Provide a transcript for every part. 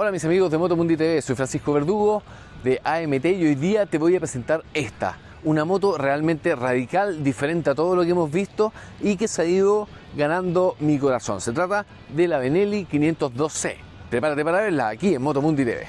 Hola mis amigos de Motomundi TV, soy Francisco Verdugo de AMT y hoy día te voy a presentar una moto realmente radical, diferente a todo lo que hemos visto y que se ha ido ganando mi corazón. Se trata de la Benelli 502C. Prepárate para verla aquí en Motomundi TV.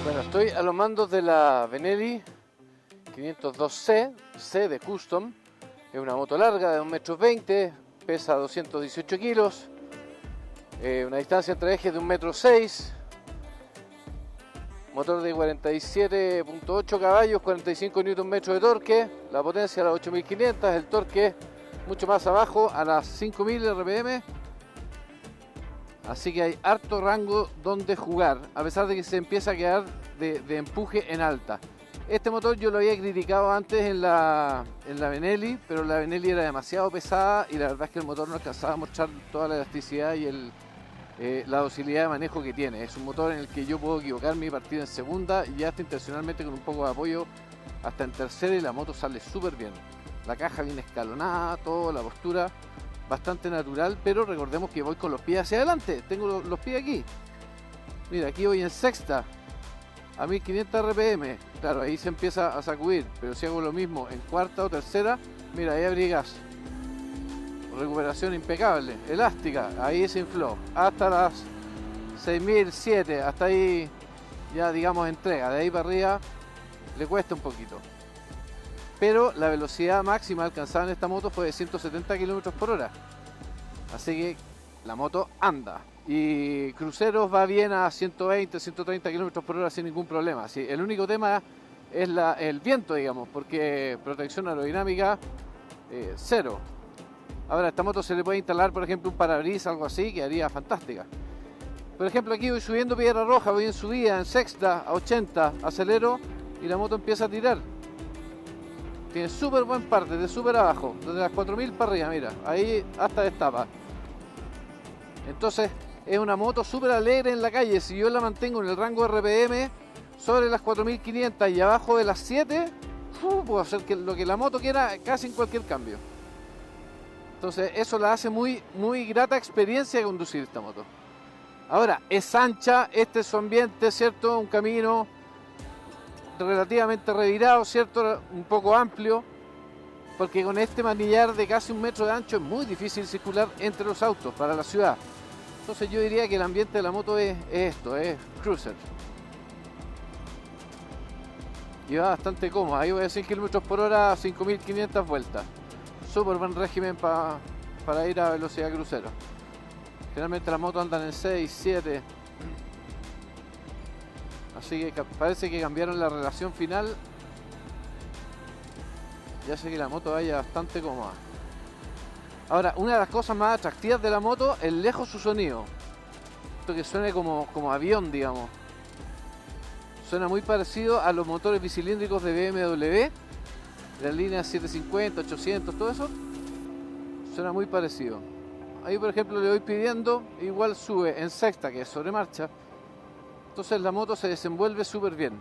Bueno, estoy a los mandos de la Benelli 502C, C de Custom. Es una moto larga de 1,20 m, pesa 218 kilos, una distancia entre ejes de 1,6 m, motor de 47.8 caballos, 45 Nm de torque, la potencia a las 8500, el torque mucho más abajo a las 5000 RPM. Así que hay harto rango donde jugar, a pesar de que se empieza a quedar de empuje en alta. Este motor yo lo había criticado antes en la Benelli, pero la Benelli era demasiado pesada y la verdad es que el motor no alcanzaba a mostrar toda la elasticidad y la docilidad de manejo que tiene. Es un motor en el que yo puedo equivocarme y partir en segunda y ya hasta intencionalmente con un poco de apoyo hasta en tercera y la moto sale súper bien. La caja viene escalonada, todo, la postura bastante natural, pero recordemos que voy con los pies hacia adelante, tengo los pies aquí. Mira, aquí voy en sexta a 1500 RPM, claro, ahí se empieza a sacudir, pero si hago lo mismo en cuarta o tercera, mira, ahí abrí gas, recuperación impecable, elástica, ahí se infló, hasta las 6007, hasta ahí ya digamos entrega, de ahí para arriba le cuesta un poquito. Pero la velocidad máxima alcanzada en esta moto fue de 170 km por hora. Así que la moto anda. Y cruceros va bien a 120, 130 km por hora sin ningún problema. Sí, el único tema es el viento, digamos, porque protección aerodinámica cero. Ahora, a esta moto se le puede instalar, por ejemplo, un parabrisas, algo así, que haría fantástica. Por ejemplo, aquí voy subiendo Piedra Roja, voy en subida, en sexta, a 80, acelero y la moto empieza a tirar. Tiene súper buen parte, de súper abajo, desde las 4000 para arriba, mira, ahí hasta destapa. Entonces es una moto súper alegre en la calle. Si yo la mantengo en el rango RPM sobre las 4500 y abajo de las 7, puedo hacer lo que la moto quiera casi en cualquier cambio. Entonces eso la hace muy grata experiencia de conducir esta moto. Ahora, es ancha, este es su ambiente, ¿cierto? Un camino relativamente revirado, ¿cierto? Un poco amplio, porque con este manillar de casi 1 metro de ancho es muy difícil circular entre los autos para la ciudad. Entonces yo diría que el ambiente de la moto es esto, es cruiser. Y va bastante cómodo, ahí voy a 100 km por hora, 5500 vueltas. Súper buen régimen para ir a velocidad crucero. Generalmente las motos andan en 6, 7. Así que parece que cambiaron la relación final. Ya sé que la moto vaya bastante cómoda. Ahora, una de las cosas más atractivas de la moto es lejos su sonido. Esto que suene como avión, digamos. Suena muy parecido a los motores bicilíndricos de BMW. La línea 750, 800, todo eso. Suena muy parecido. Ahí, por ejemplo, le voy pidiendo, igual sube en sexta, que es sobre marcha. Entonces la moto se desenvuelve súper bien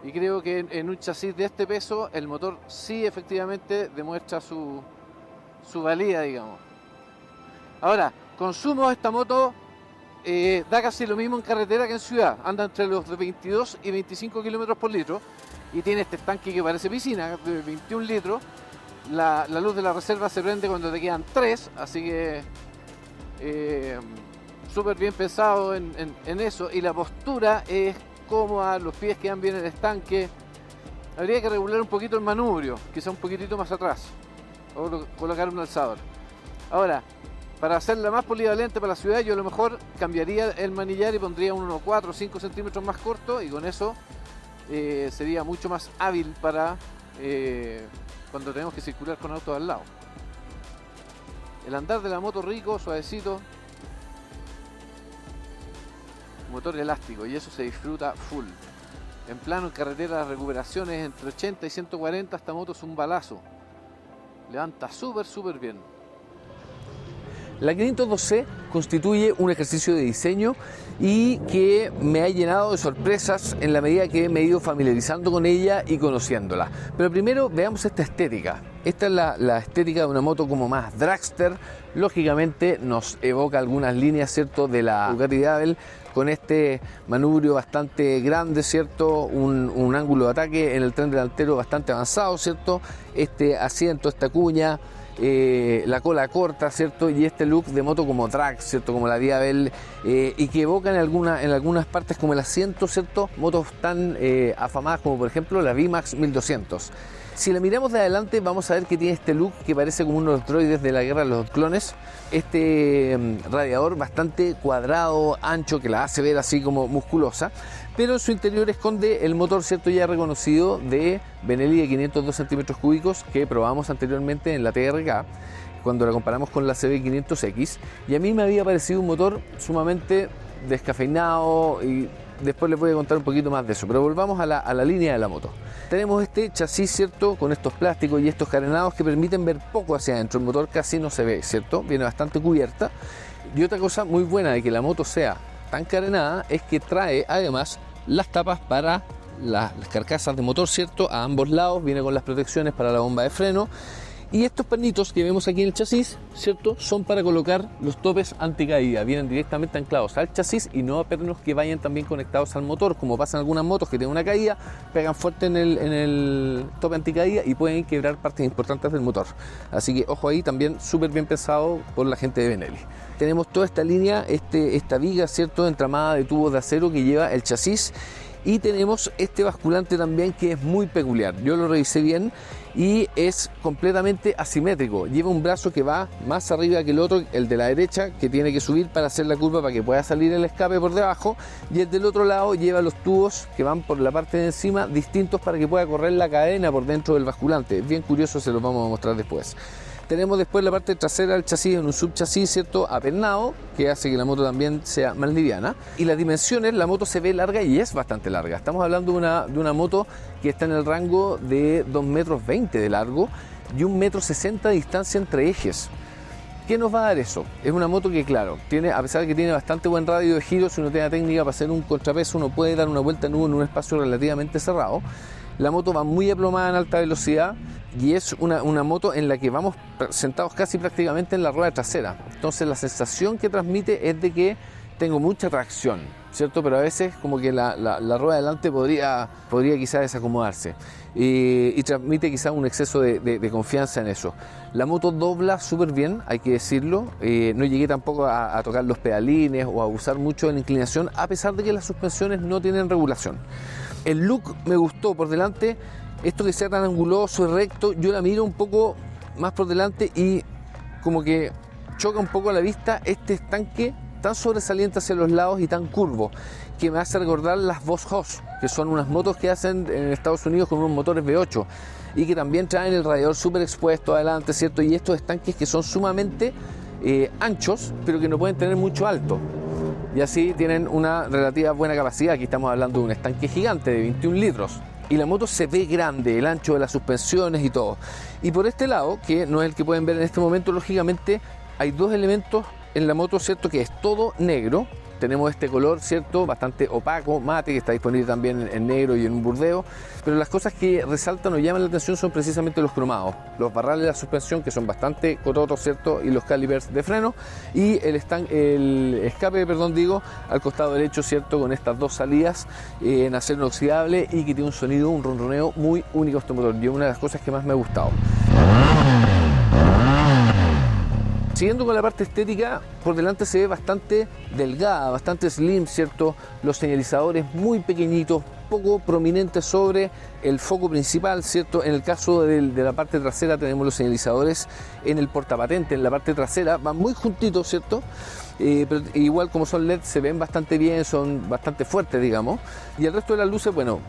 y creo que en un chasis de este peso el motor sí efectivamente demuestra su valía, digamos. Ahora, consumo, esta moto da casi lo mismo en carretera que en ciudad, anda entre los de 22 y 25 km por litro y tiene este tanque que parece piscina de 21 litros. La luz de la reserva se prende cuando te quedan 3, así que súper bien pensado en eso, y la postura es cómoda, los pies quedan bien en el estanque. Habría que regular un poquito el manubrio, quizá un poquitito más atrás, o colocar un alzador. Ahora, para hacerla más polivalente para la ciudad, yo a lo mejor cambiaría el manillar y pondría un 1,4 o 5 centímetros más corto, y con eso sería mucho más hábil para cuando tenemos que circular con autos al lado. El andar de la moto rico, suavecito. Motor elástico y eso se disfruta full. En plano, en carretera, las recuperaciones entre 80 y 140, esta moto es un balazo. Levanta súper bien. La 502C constituye un ejercicio de diseño y que me ha llenado de sorpresas en la medida que me he ido familiarizando con ella y conociéndola. Pero primero veamos esta estética. Esta es la estética de una moto como más dragster. Lógicamente nos evoca algunas líneas, ¿cierto?, de la Ducati Devil, con este manubrio bastante grande, ¿cierto?, un ángulo de ataque en el tren delantero bastante avanzado, ¿cierto?, este asiento, esta cuña, la cola corta, ¿cierto?, y este look de moto como drag, ¿cierto?, como la Diabel, y que evocan en algunas partes como el asiento, ¿cierto?, motos tan afamadas como por ejemplo la VMAX 1200. Si la miramos de adelante vamos a ver que tiene este look que parece como uno de los droides de la guerra de los clones, este radiador bastante cuadrado, ancho, que la hace ver así como musculosa, pero en su interior esconde el motor, ¿cierto?, ya reconocido de Benelli de 502 centímetros cúbicos que probamos anteriormente en la TRK cuando la comparamos con la CB500X, y a mí me había parecido un motor sumamente descafeinado, y después les voy a contar un poquito más de eso, pero volvamos a la línea de la moto. Tenemos este chasis, ¿cierto?, con estos plásticos y estos carenados que permiten ver poco hacia adentro. El motor casi no se ve, ¿cierto?, viene bastante cubierta. Y otra cosa muy buena de que la moto sea tan carenada es que trae además las tapas para las carcasas de motor, ¿cierto?, a ambos lados. Viene con las protecciones para la bomba de freno. Y estos pernitos que vemos aquí en el chasis, ¿cierto?, son para colocar los topes anticaída. Vienen directamente anclados al chasis y no a pernos que vayan también conectados al motor, como pasa en algunas motos que tienen una caída, pegan fuerte en el tope anticaída y pueden quebrar partes importantes del motor. Así que ojo ahí, también súper bien pensado por la gente de Benelli. Tenemos toda esta línea, esta viga, ¿cierto?, entramada de tubos de acero que lleva el chasis. Y tenemos este basculante también que es muy peculiar. Yo lo revisé bien y es completamente asimétrico. Lleva un brazo que va más arriba que el otro, el de la derecha, que tiene que subir para hacer la curva para que pueda salir el escape por debajo, y el del otro lado lleva los tubos que van por la parte de encima distintos para que pueda correr la cadena por dentro del basculante. Es bien curioso, se los vamos a mostrar después. Tenemos después la parte trasera del chasis en un subchasis, ¿cierto?, apernado, que hace que la moto también sea más liviana. Y las dimensiones, la moto se ve larga y es bastante larga. Estamos hablando de una moto que está en el rango de 2,20 metros de largo y 1,60 m de distancia entre ejes. ¿Qué nos va a dar eso? Es una moto que, claro, tiene, a pesar de que tiene bastante buen radio de giro, si uno tiene la técnica para hacer un contrapeso, uno puede dar una vuelta en un espacio relativamente cerrado. La moto va muy aplomada en alta velocidad y es una moto en la que vamos sentados casi prácticamente en la rueda trasera. Entonces la sensación que transmite es de que tengo mucha tracción, ¿cierto? Pero a veces como que la rueda delante podría quizás desacomodarse y transmite quizás un exceso de confianza en eso. La moto dobla súper bien, hay que decirlo. No llegué tampoco a tocar los pedalines o a usar mucho de la inclinación, a pesar de que las suspensiones no tienen regulación. El look me gustó por delante, esto que sea tan anguloso y recto, yo la miro un poco más por delante y como que choca un poco a la vista este estanque tan sobresaliente hacia los lados y tan curvo, que me hace recordar las Boss Hoss, que son unas motos que hacen en Estados Unidos con unos motores V8 y que también traen el radiador súper expuesto adelante, ¿cierto? Y estos estanques que son sumamente anchos, pero que no pueden tener mucho alto. Y así tienen una relativa buena capacidad. Aquí estamos hablando de un estanque gigante de 21 litros. Y la moto se ve grande, el ancho de las suspensiones y todo. Y por este lado, que no es el que pueden ver en este momento, lógicamente hay dos elementos en la moto, ¿cierto?, que es todo negro. Tenemos este color, ¿cierto?, bastante opaco, mate, que está disponible también en negro y en un burdeo. Pero las cosas que resaltan o llaman la atención son precisamente los cromados. Los barrales de la suspensión, que son bastante cototos, ¿cierto?, y los calipers de freno. Y el escape, al costado derecho, ¿cierto?, con estas dos salidas en acero inoxidable y que tiene un sonido, un ronroneo muy único a este motor. Y es una de las cosas que más me ha gustado. Siguiendo con la parte estética, por delante se ve bastante delgada, bastante slim, ¿cierto? Los señalizadores muy pequeñitos, poco prominentes sobre el foco principal, ¿cierto? En el caso de la parte trasera tenemos los señalizadores en el portapatente, en la parte trasera, van muy juntitos, ¿cierto? Pero igual como son LED se ven bastante bien, son bastante fuertes, digamos. Y el resto de las luces, bueno,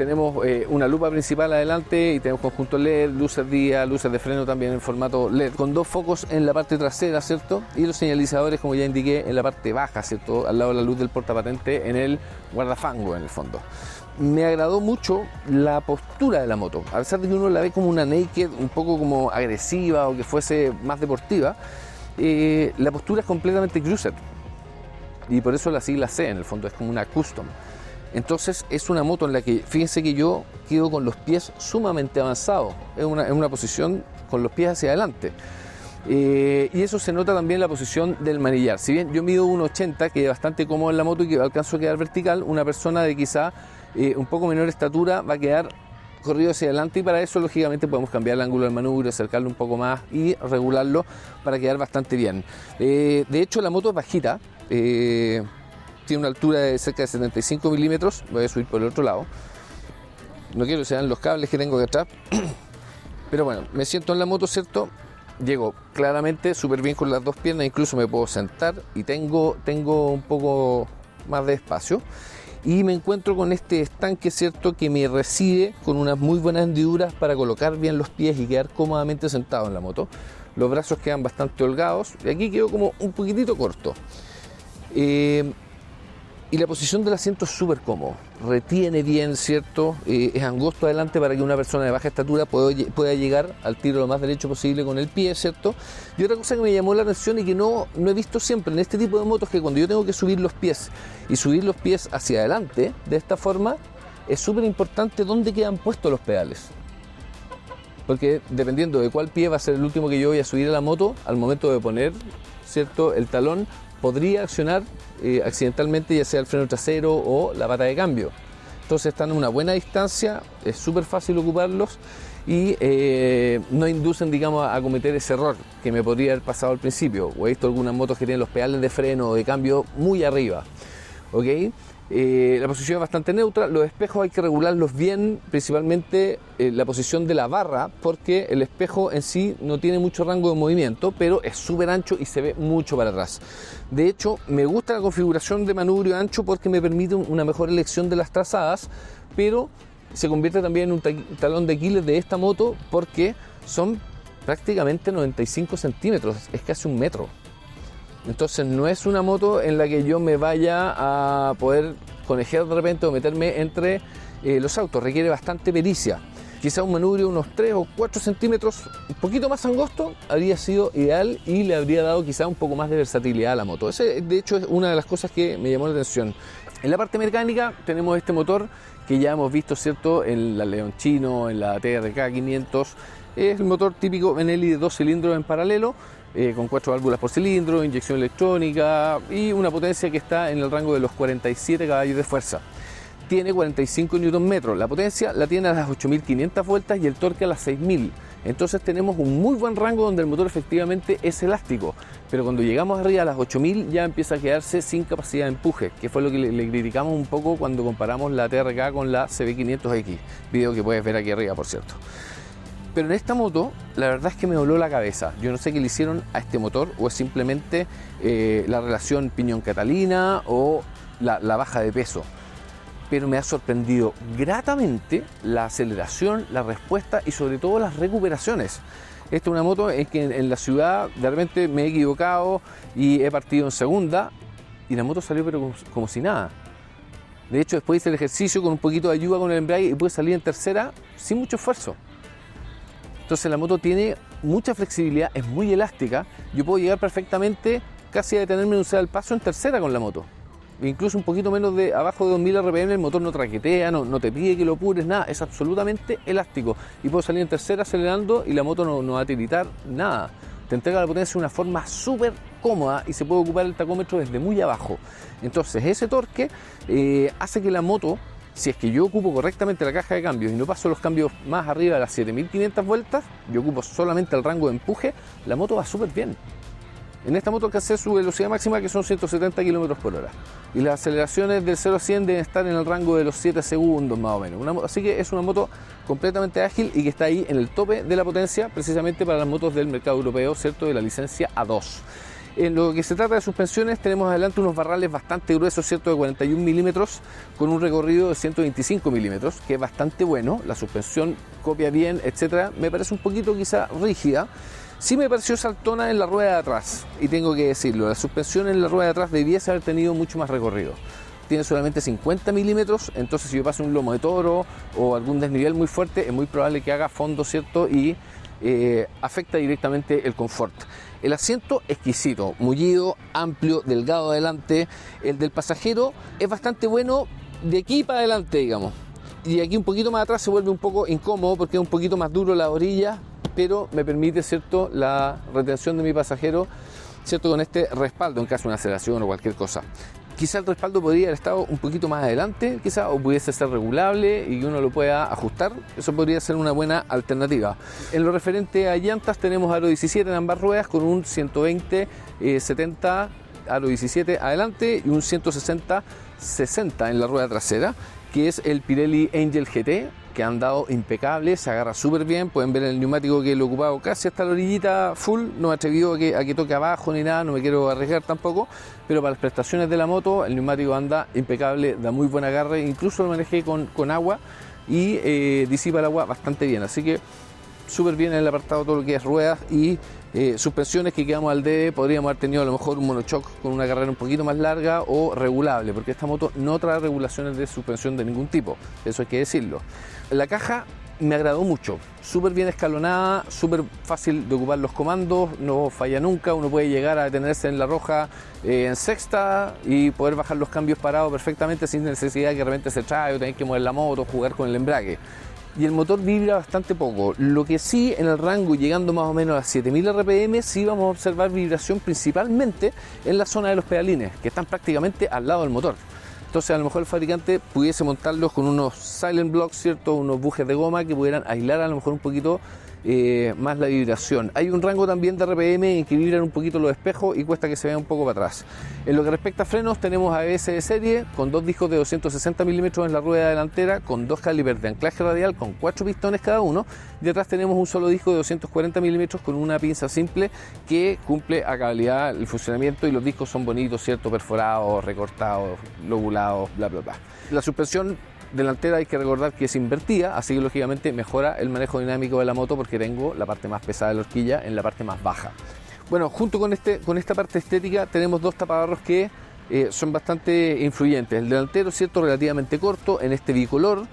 tenemos una lupa principal adelante y tenemos conjunto LED, luces día, luces de freno también en formato LED, con 2 focos en la parte trasera, ¿cierto? Y los señalizadores, como ya indiqué, en la parte baja, ¿cierto? Al lado de la luz del portapatente, en el guardafango en el fondo. Me agradó mucho la postura de la moto, a pesar de que uno la ve como una naked, un poco como agresiva o que fuese más deportiva, la postura es completamente cruiser y por eso la sigla C en el fondo es como una custom. Entonces es una moto en la que, fíjense que yo quedo con los pies sumamente avanzados, en una posición con los pies hacia adelante. Y eso se nota también en la posición del manillar. Si bien yo mido 1,80, que es bastante cómodo en la moto y que alcanzo a quedar vertical, una persona de quizá un poco menor estatura va a quedar corrido hacia adelante y para eso lógicamente podemos cambiar el ángulo del manubrio, acercarlo un poco más y regularlo para quedar bastante bien. De hecho la moto es bajita, tiene una altura de cerca de 75 milímetros, voy a subir por el otro lado, no quiero que se vean los cables que tengo detrás, pero bueno, me siento en la moto, ¿cierto? Llego claramente súper bien con las 2 piernas, incluso me puedo sentar y tengo un poco más de espacio. Y me encuentro con este estanque, ¿cierto?, que me recibe con unas muy buenas hendiduras para colocar bien los pies y quedar cómodamente sentado en la moto. Los brazos quedan bastante holgados y aquí quedo como un poquitito corto. Y la posición del asiento es súper cómodo, retiene bien, ¿cierto? Es angosto adelante para que una persona de baja estatura pueda llegar al tiro lo más derecho posible con el pie, ¿cierto? Y otra cosa que me llamó la atención y que no he visto siempre en este tipo de motos, que cuando yo tengo que subir los pies y subir los pies hacia adelante de esta forma, es súper importante dónde quedan puestos los pedales. Porque dependiendo de cuál pie va a ser el último que yo voy a subir a la moto, al momento de poner, ¿cierto?, el talón, podría accionar accidentalmente ya sea el freno trasero o la pata de cambio. Entonces están a una buena distancia, es súper fácil ocuparlos y no inducen, digamos, a cometer ese error que me podría haber pasado al principio. O he visto algunas motos que tienen los pedales de freno o de cambio muy arriba, ¿ok? La posición es bastante neutra, los espejos hay que regularlos bien, principalmente la posición de la barra, porque el espejo en sí no tiene mucho rango de movimiento, pero es súper ancho y se ve mucho para atrás. De hecho, me gusta la configuración de manubrio ancho porque me permite una mejor elección de las trazadas, pero se convierte también en un talón de Aquiles de esta moto porque son prácticamente 95 centímetros, es casi 1 metro. Entonces no es una moto en la que yo me vaya a poder conejear de repente o meterme entre los autos, requiere bastante pericia. Quizá un manubrio unos 3 o 4 centímetros, un poquito más angosto, habría sido ideal y le habría dado quizá un poco más de versatilidad a la moto. Ese, de hecho, es una de las cosas que me llamó la atención. En la parte mecánica tenemos este motor que ya hemos visto, ¿cierto?, en la Leonchino, en la TRK 500. Es el motor típico Benelli de 2 cilindros en paralelo, con 4 válvulas por cilindro, inyección electrónica y una potencia que está en el rango de los 47 caballos de fuerza. Tiene 45 Nm, la potencia la tiene a las 8500 vueltas y el torque a las 6000. Entonces tenemos un muy buen rango donde el motor efectivamente es elástico, pero cuando llegamos arriba a las 8000 ya empieza a quedarse sin capacidad de empuje, que fue lo que le criticamos un poco cuando comparamos la TRK con la CB500X, video que puedes ver aquí arriba, por cierto. Pero en esta moto, la verdad es que me voló la cabeza. Yo no sé qué le hicieron a este motor, o es simplemente la relación piñón-catalina o la baja de peso. Pero me ha sorprendido gratamente la aceleración, la respuesta y sobre todo las recuperaciones. Esta es una moto en que en la ciudad de repente me he equivocado y he partido en segunda y la moto salió pero como si nada. De hecho, después hice el ejercicio con un poquito de ayuda con el embrague y pude salir en tercera sin mucho esfuerzo. Entonces la moto tiene mucha flexibilidad, es muy elástica. Yo puedo llegar perfectamente casi a detenerme en un al paso en tercera con la moto. Incluso un poquito menos de abajo de 2000 RPM el motor no traquetea, no te pide que lo apures, nada. Es absolutamente elástico. Y puedo salir en tercera acelerando y la moto no va a tiritar nada. Te entrega la potencia de una forma súper cómoda y se puede ocupar el tacómetro desde muy abajo. Entonces ese torque hace que la moto, si es que yo ocupo correctamente la caja de cambios y no paso los cambios más arriba de las 7500 vueltas, yo ocupo solamente el rango de empuje, la moto va súper bien. En esta moto alcancé su velocidad máxima, que son 170 km por hora. Y las aceleraciones del 0 a 100 deben estar en el rango de los 7 segundos más o menos. Así que es una moto completamente ágil y que está ahí en el tope de la potencia, precisamente para las motos del mercado europeo, ¿cierto?, de la licencia A2. En lo que se trata de suspensiones, tenemos adelante unos barrales bastante gruesos, ¿cierto?, de 41 milímetros, con un recorrido de 125 milímetros, que es bastante bueno. La suspensión copia bien, etcétera. Me parece un poquito quizá rígida. Sí me pareció saltona en la rueda de atrás, y tengo que decirlo, la suspensión en la rueda de atrás debiese haber tenido mucho más recorrido. Tiene solamente 50 milímetros, entonces si yo paso un lomo de toro o algún desnivel muy fuerte, es muy probable que haga fondo, ¿cierto?, y afecta directamente el confort. El asiento exquisito, mullido, amplio, delgado adelante. El del pasajero es bastante bueno de aquí para adelante, digamos. Y aquí un poquito más atrás se vuelve un poco incómodo porque es un poquito más duro la orilla, pero me permite, ¿cierto?, la retención de mi pasajero, ¿cierto?, con este respaldo en caso de una aceleración o cualquier cosa. Quizá el respaldo podría haber estado un poquito más adelante, quizá, o pudiese ser regulable y que uno lo pueda ajustar. Eso podría ser una buena alternativa. En lo referente a llantas, tenemos aro 17 en ambas ruedas con un 120-70 aro 17 adelante y un 160-60 en la rueda trasera, que es el Pirelli Angel GT, que han dado impecable, se agarra súper bien. Pueden ver el neumático que lo he ocupado casi hasta la orillita full, no me he atrevido a que toque abajo ni nada, no me quiero arriesgar tampoco, pero para las prestaciones de la moto el neumático anda impecable, da muy buen agarre, incluso lo manejé con agua y disipa el agua bastante bien, así que súper bien en el apartado todo lo que es ruedas y suspensiones que quedamos al debe. Podríamos haber tenido a lo mejor un monochoc con una carrera un poquito más larga o regulable, porque esta moto no trae regulaciones de suspensión de ningún tipo, eso hay que decirlo. La caja me agradó mucho, súper bien escalonada, súper fácil de ocupar los comandos, no falla nunca, uno puede llegar a detenerse en la roja en sexta y poder bajar los cambios parados perfectamente sin necesidad de que de repente se trae o tener que mover la moto, jugar con el embrague. Y el motor vibra bastante poco. Lo que sí, en el rango llegando más o menos a 7000 RPM, sí vamos a observar vibración principalmente en la zona de los pedalines, que están prácticamente al lado del motor. Entonces a lo mejor el fabricante pudiese montarlos con unos silent blocks, ¿cierto?, unos bujes de goma que pudieran aislar a lo mejor un poquito más la vibración. Hay un rango también de RPM en que vibran un poquito los espejos y cuesta que se vea un poco para atrás. En lo que respecta a frenos, tenemos ABS de serie con dos discos de 260 milímetros en la rueda delantera, con dos calibers de anclaje radial con 4 pistones cada uno, y atrás tenemos un solo disco de 240 milímetros con una pinza simple que cumple a cabalidad el funcionamiento, y los discos son bonitos, ¿cierto?, perforados, recortados, lobulados, bla bla bla. La suspensión delantera hay que recordar que es invertida, así que lógicamente mejora el manejo dinámico de la moto porque tengo la parte más pesada de la horquilla en la parte más baja. Bueno, junto con esta parte estética tenemos dos tapabarros que son bastante influyentes. El delantero, ¿cierto?, relativamente corto en este bicolor,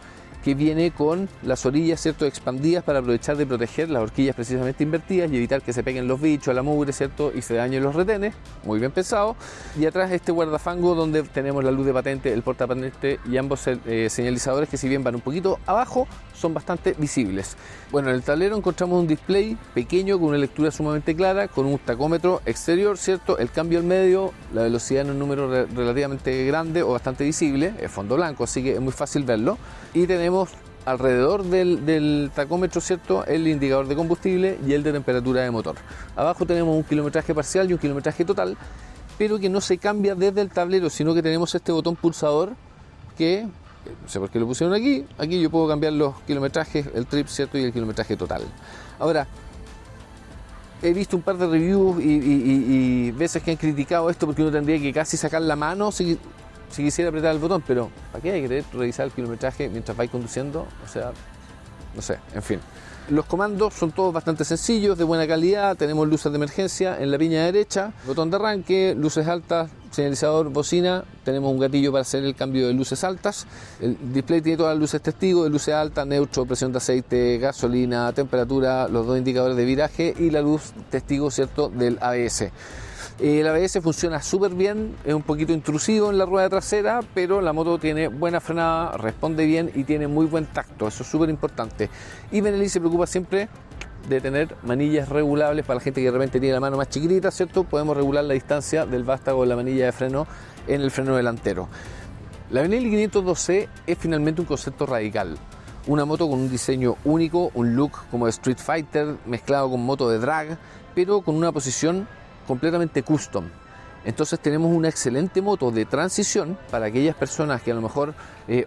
que viene con las orillas, ¿cierto?, expandidas para aprovechar de proteger las horquillas precisamente invertidas y evitar que se peguen los bichos a la mugre, ¿cierto?, y se dañen los retenes. Muy bien pensado. Y atrás este guardafango donde tenemos la luz de patente, el portapatente y ambos señalizadores que, si bien van un poquito abajo, son bastante visibles. Bueno, en el tablero encontramos un display pequeño con una lectura sumamente clara, con un tacómetro exterior, ¿cierto?, el cambio al medio, la velocidad en un número relativamente grande o bastante visible, es fondo blanco, así que es muy fácil verlo. Y tenemos alrededor del tacómetro, ¿cierto?, el indicador de combustible y el de temperatura de motor. Abajo tenemos un kilometraje parcial y un kilometraje total, pero que no se cambia desde el tablero, sino que tenemos este botón pulsador que, no sé por qué lo pusieron aquí yo puedo cambiar los kilometrajes, el trip, ¿cierto?, y el kilometraje total. Ahora, he visto un par de reviews y veces que han criticado esto porque uno tendría que casi sacar la mano si quisiera apretar el botón, pero ¿para qué hay que querer revisar el kilometraje mientras vais conduciendo? O sea, no sé, en fin. Los comandos son todos bastante sencillos, de buena calidad. Tenemos luces de emergencia en la piña derecha, botón de arranque, luces altas, señalizador, bocina. Tenemos un gatillo para hacer el cambio de luces altas. El display tiene todas las luces testigo, de luces altas, neutro, presión de aceite, gasolina, temperatura, los dos indicadores de viraje y la luz testigo, ¿cierto?, del ABS. El ABS funciona súper bien, es un poquito intrusivo en la rueda trasera, pero la moto tiene buena frenada, responde bien y tiene muy buen tacto, eso es súper importante. Y Benelli se preocupa siempre de tener manillas regulables para la gente que de repente tiene la mano más chiquitita, ¿cierto? Podemos regular la distancia del vástago de la manilla de freno en el freno delantero. La Benelli 502C es finalmente un concepto radical. Una moto con un diseño único, un look como de Street Fighter mezclado con moto de drag, pero con una posición completamente custom. Entonces tenemos una excelente moto de transición para aquellas personas que a lo mejor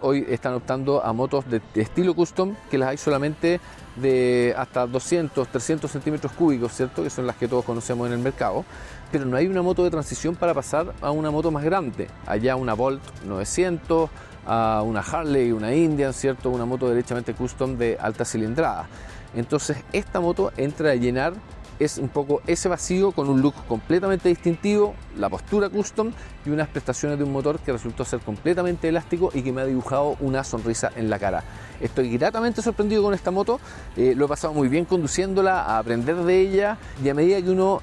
hoy están optando a motos de estilo custom, que las hay solamente de hasta 200, 300 centímetros cúbicos, ¿cierto? Que son las que todos conocemos en el mercado, pero no hay una moto de transición para pasar a una moto más grande, allá una Bolt 900, a una Harley, una Indian, ¿cierto? Una moto derechamente custom de alta cilindrada. Entonces esta moto entra a llenar es un poco ese vacío con un look completamente distintivo, la postura custom y unas prestaciones de un motor que resultó ser completamente elástico y que me ha dibujado una sonrisa en la cara. Estoy gratamente sorprendido con esta moto, lo he pasado muy bien conduciéndola, a aprender de ella, y a medida que uno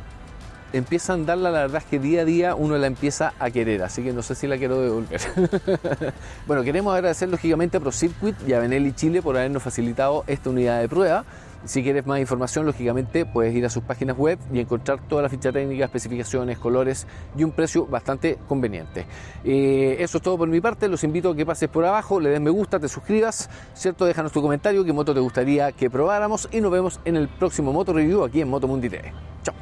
empieza a andarla, la verdad es que día a día uno la empieza a querer, así que no sé si la quiero devolver. Bueno, queremos agradecer lógicamente a ProCircuit y a Benelli Chile por habernos facilitado esta unidad de prueba. Si quieres más información, lógicamente puedes ir a sus páginas web y encontrar toda la ficha técnica, especificaciones, colores y un precio bastante conveniente. Eso es todo por mi parte. Los invito a que pases por abajo, le des me gusta, te suscribas, ¿cierto? Déjanos tu comentario, qué moto te gustaría que probáramos, y nos vemos en el próximo Moto Review aquí en Motomundi TV. Chao.